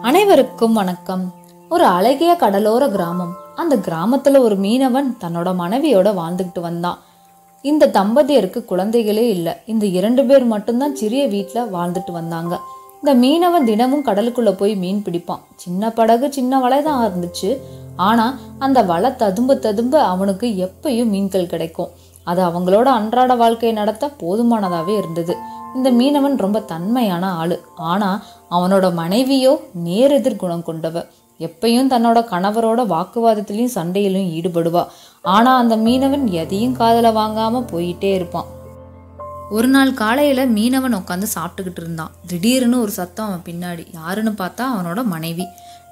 அனைவருக்கும் வணக்கம். ஒரு அழகிய கடலோர கிராமம். அந்த கிராமத்துல ஒரு மீனவன் தன்னோட மனைவியோட வாழ்ந்துகிட்டு வந்தான். இந்த தம்பதியருக்கு குழந்தைகளே இல்லை. இந்த 2 பேர் மட்டும்தான் சிறிய வீட்டுல வாழ்ந்துட்டு வந்தாங்க. இந்த மீனவன் தினமும் கடலுக்குள்ள போய் மீன் பிடிப்பான். சின்ன படகு, சின்ன வலை தான் இருந்துச்சு. ஆனா அந்த வலை ததும்ப அவனுக்கு எப்பயும் மீன்கள் கிடைக்கும். அது அவங்களோட அன்றாட வாழ்க்கையை நடத்த போதுமானதாவே இருந்தது. இந்த மீனவன் ரொம்ப தன்மையான ஆளு. ஆனா அவனோட மனைவியோ நேரெதிர் குணம் கொண்டவ. எப்பயும் தன்னோட கணவரோட வாக்குவாதத்திலையும் சண்டையிலும் ஈடுபடுவா. ஆனா அந்த மீனவன் எதையும் காதுல வாங்காம போயிட்டே இருப்பான். ஒரு நாள் காலையில மீனவன் உட்காந்து சாப்பிட்டுக்கிட்டு இருந்தான். திடீர்னு ஒரு சத்தம் அவன் பின்னாடி. யாருன்னு பார்த்தா அவனோட மனைவி.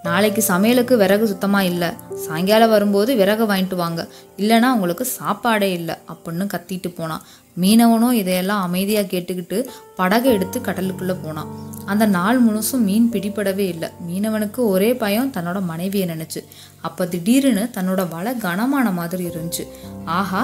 நாளைக்கு சமையலுக்கு விறகு சுத்தமா இல்லை, சாயங்காலம் வரும்போது விறகு வாங்கிட்டு வாங்க, இல்லைன்னா அவங்களுக்கு சாப்பாடே இல்லை அப்படின்னு கத்திட்டு போனான். மீனவனும் இதையெல்லாம் அமைதியா கேட்டுக்கிட்டு படகை எடுத்து கடலுக்குள்ள போனான். அந்த நாள் முழுசும் மீன் பிடிபடவே இல்லை. மீனவனுக்கு ஒரே பயம் தன்னோட மனைவியை நினைச்சு. அப்ப திடீர்னு தன்னோட வலை கனமான மாதிரி இருந்துச்சு. ஆஹா,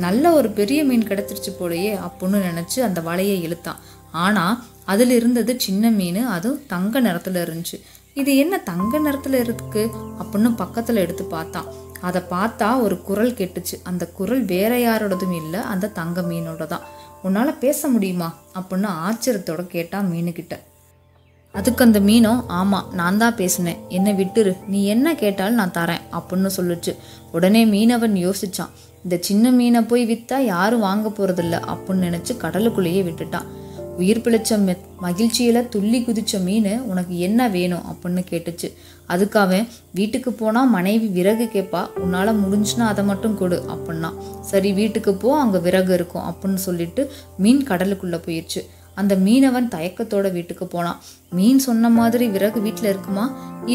நல்ல ஒரு பெரிய மீன் கிடைச்சிருச்சு போலயே அப்படின்னு நினைச்சு அந்த வலையை இழுத்தான். ஆனா அதுல இருந்தது சின்ன மீன். அதுவும் தங்க நிறத்துல இருந்துச்சு. இது என்ன தங்க நிறத்துல இருக்கு அப்படின்னு பக்கத்துல எடுத்து பார்த்தான். அதை பார்த்தா ஒரு குரல் கேட்டுச்சு. அந்த குரல் வேற யாரோடதும் இல்லை, அந்த தங்க மீனோட தான். உன்னால பேச முடியுமா அப்படின்னு ஆச்சரியத்தோட கேட்டான் மீனுக்கிட்ட. அதுக்கு அந்த மீனும், ஆமா நான் தான் பேசினேன், என்னை விட்டுரு, நீ என்ன கேட்டாலும் நான் தரேன் அப்படின்னு சொல்லுச்சு. உடனே மீனவன் யோசிச்சான். இந்த சின்ன மீனை போய் வித்தா யாரும் வாங்க போறதில்ல அப்படின்னு நினைச்சு கடலுக்குள்ளேயே விட்டுட்டான். உயிர் பிழைச்ச மகிழ்ச்சியில துள்ளி குதிச்ச மீன், உனக்கு என்ன வேணும் அப்படின்னு கேட்டுச்சு. அதுக்கு அவன், வீட்டுக்கு போனா மனைவி விறகு கேட்பா, உன்னால முடிஞ்சுன்னா அதை மட்டும் கொடு அப்படின்னா. சரி வீட்டுக்கு போ, அங்க விறகு இருக்கும் அப்படின்னு சொல்லிட்டு மீன் கடலுக்குள்ள போயிடுச்சு. அந்த மீனவன் தயக்கத்தோட வீட்டுக்கு போனான். மீன் சொன்ன மாதிரி விறகு வீட்டுல இருக்குமா,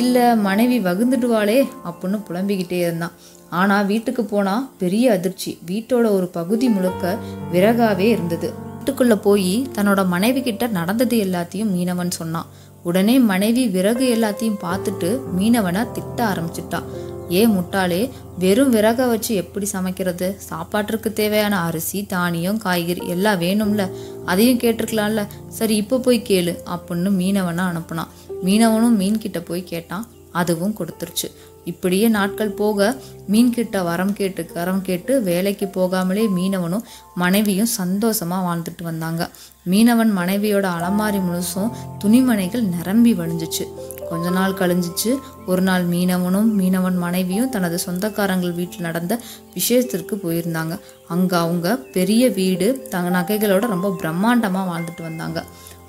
இல்ல மனைவி வகுந்துடுவாளே அப்படின்னு புலம்பிக்கிட்டே இருந்தான். ஆனா வீட்டுக்கு போனா பெரிய அதிர்ச்சி. வீட்டோட ஒரு பகுதி முழுக்க விறகாவே இருந்தது. வீட்டுக்குள்ள போய் தன்னோட மனைவி கிட்ட நடந்தது எல்லாத்தையும் மீனவன் சொன்னான். உடனே மனைவி விறகு எல்லாத்தையும் பார்த்துட்டு மீனவனை திட்ட ஆரம்பிச்சுட்டா. முட்டாளே, வெறும் விறக வச்சு எப்படி சமைக்கிறது? சாப்பாட்டிற்கு தேவையான அரிசி, தானியம், காய்கறி எல்லாம் வேணும்ல, அதையும் கேட்டிருக்கலாம்ல. சரி இப்போ போய் கேளு அப்படின்னு மீனவனை அனுப்புனான். மீனவனும் மீன் கிட்ட போய் கேட்டான். அதுவும் கொடுத்துருச்சு. இப்படியே நாட்கள் போக மீன்கிட்ட வரம் கேட்டு வேலைக்கு போகாமலே மீனவனும் மனைவியும் சந்தோஷமா வாழ்ந்துட்டு வந்தாங்க. மீனவன் மனைவியோட அலமாரி முழுசும் துணிமணிகள் நிரம்பி வழிஞ்சிச்சு. கொஞ்ச நாள் கழிஞ்சிச்சு. ஒரு நாள் மீனவன் மனைவியும் தனது சொந்தக்காரங்கள் வீட்டில் நடந்த விசேஷத்திற்கு போயிருந்தாங்க. அங்க அவங்க பெரிய வீடு, நகைகளோட ரொம்ப பிரம்மாண்டமா வாழ்ந்துட்டு வந்தாங்க.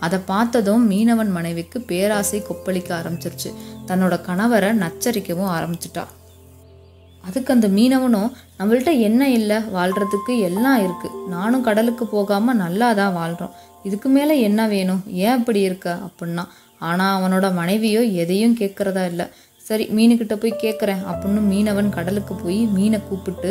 அதை பார்த்ததும் மீனவன் மனைவிக்கு பேராசை கொப்பளிக்க ஆரம்பிச்சிருச்சு. தன்னோட கணவரை நச்சரிக்கவும் ஆரம்பிச்சிட்டா. அதுக்கு அந்த மீனவனும், நம்மள்ட்ட என்ன இல்லை, வாழ்றதுக்கு எல்லாம் இருக்கு, நானும் கடலுக்கு போகாம நல்லாதான் வாழ்றோம், இதுக்கு மேல என்ன வேணும், ஏன் இப்படி இருக்க அப்படின்னா. ஆனா அவனோட மனைவியோ எதையும் கேட்கறதா இல்லை. சரி மீனுக்கிட்ட போய் கேட்குறேன் அப்படின்னு மீனவன் கடலுக்கு போய் மீனை கூப்பிட்டு,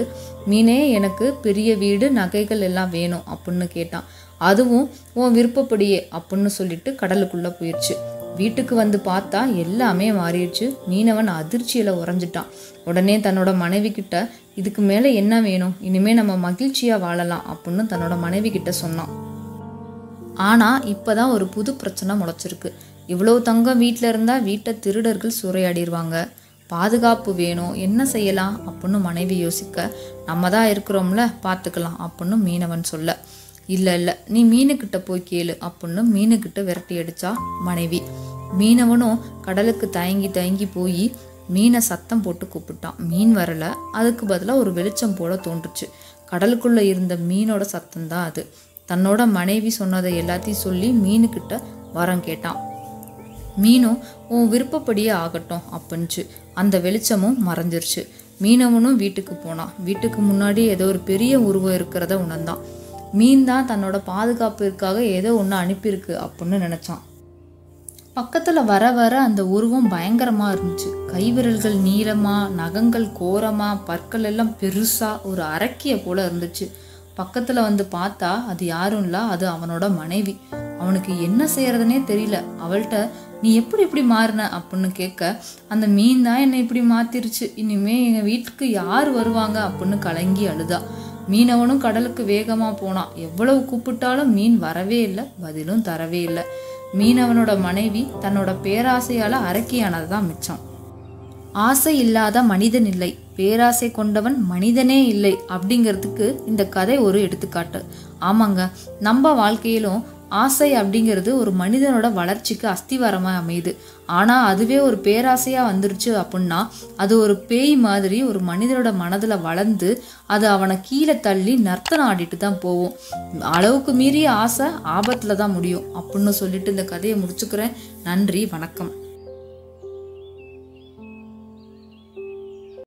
மீனே எனக்கு பெரிய வீடு, நகைகள் எல்லாம் வேணும் அப்படின்னு கேட்டான். அதுவும் உன் விருப்பப்படியே அப்படின்னு சொல்லிட்டு கடலுக்குள்ள போயிடுச்சு. வீட்டுக்கு வந்து பார்த்தா எல்லாமே மாறிடுச்சு. மீனவன் அதிர்ச்சியில உறைஞ்சிட்டான். உடனே தன்னோட மனைவி கிட்ட, இதுக்கு மேல என்ன வேணும், இனிமே நம்ம மகிழ்ச்சியா வாழலாம் அப்படின்னு தன்னோட மனைவி கிட்ட சொன்னான். ஆனா இப்பதான் ஒரு புது பிரச்சனை முளைச்சிருக்கு. இவ்வளவு தங்கம் வீட்டுல இருந்தா வீட்டை திருடர்கள் சூறையாடிடுவாங்க, பாதுகாப்பு வேணும், என்ன செய்யலாம் அப்படின்னு மனைவி யோசிக்க, நம்ம தான் இருக்கிறோம்ல, பார்த்துக்கலாம் அப்படின்னு மீனவன் சொல்ல, இல்லை நீ மீனுக்கிட்ட போய் கேளு அப்படின்னு மீனுக்கிட்ட விரட்டி அடிச்சா மனைவி. மீனவனும் கடலுக்கு தயங்கி போய் மீனை சத்தம் போட்டு கூப்பிட்டான். மீன் வரல. அதுக்கு பதிலாக ஒரு வெளிச்சம் போல தோன்றுச்சு. கடலுக்குள்ள இருந்த மீனோட சத்தம் தான் அது. தன்னோட மனைவி சொன்னதை எல்லாத்தையும் சொல்லி மீனுக்கிட்ட வரம் கேட்டான். மீனும் உன் விருப்பப்படியே ஆகட்டும் அப்படின்ச்சு. அந்த வெளிச்சமும் மறைஞ்சிருச்சு. மீனவனும் வீட்டுக்கு போனான். வீட்டுக்கு முன்னாடி ஏதோ ஒரு பெரிய உருவம் இருக்கிறத உணர்ந்தான். மீன் தான் தன்னோட பாதுகாப்பிற்காக ஏதோ ஒன்று அனுப்பியிருக்கு அப்படின்னு நினைச்சான். பக்கத்துல வர அந்த உருவம் பயங்கரமா இருந்துச்சு. கைவிரல்கள் நீளமா, நகங்கள் கோரமா, பற்கள் எல்லாம் பெருசா, ஒரு அரக்கிய போல இருந்துச்சு. பக்கத்துல வந்து பார்த்தா அது யாரும் இல்ல, அது அவனோட மனைவி. அவனுக்கு என்ன செய்யறதுனே தெரியல. அவள்கிட்ட, நீ எப்படி மாறின அப்படின்னு கேட்க, அந்த மீன் தான் என்னை இப்படி மாத்திருச்சு, இனிமே எங்க வீட்டுக்கு யார் வருவாங்க அப்படின்னு கலங்கி அழுதா. மீனவனும் கடலுக்கு வேகமா போனான். எவ்வளவு கூப்பிட்டாலும் மீன் வரவே இல்லை, பதிலும் தரவே இல்லை. மீனவனோட மனைவி தன்னோட பேராசையால அரக்கியானதுதான் மிச்சம். ஆசை இல்லாத மனிதன் இல்லை, பேராசை கொண்டவன் மனிதனே இல்லை அப்படிங்கிறதுக்கு இந்த கதை ஒரு எடுத்துக்காட்டு. ஆமாங்க, நம்ம வாழ்க்கையிலும் ஆசை அப்படிங்கிறது ஒரு மனிதனோட வளர்ச்சிக்கு அஸ்திவாரமாக அமையுது. ஆனால் அதுவே ஒரு பேராசையாக வந்துருச்சு அப்படின்னா அது ஒரு பேய் மாதிரி ஒரு மனிதனோட மனதில் வளர்ந்து அது அவனை கீழே தள்ளி நர்த்தனம் ஆடிட்டு தான் போகும். அளவுக்கு மீறிய ஆசை ஆபத்தில் தான் முடியும் அப்படின்னு சொல்லிட்டு இந்த கதையை முடிச்சுக்கிறேன். நன்றி, வணக்கம்.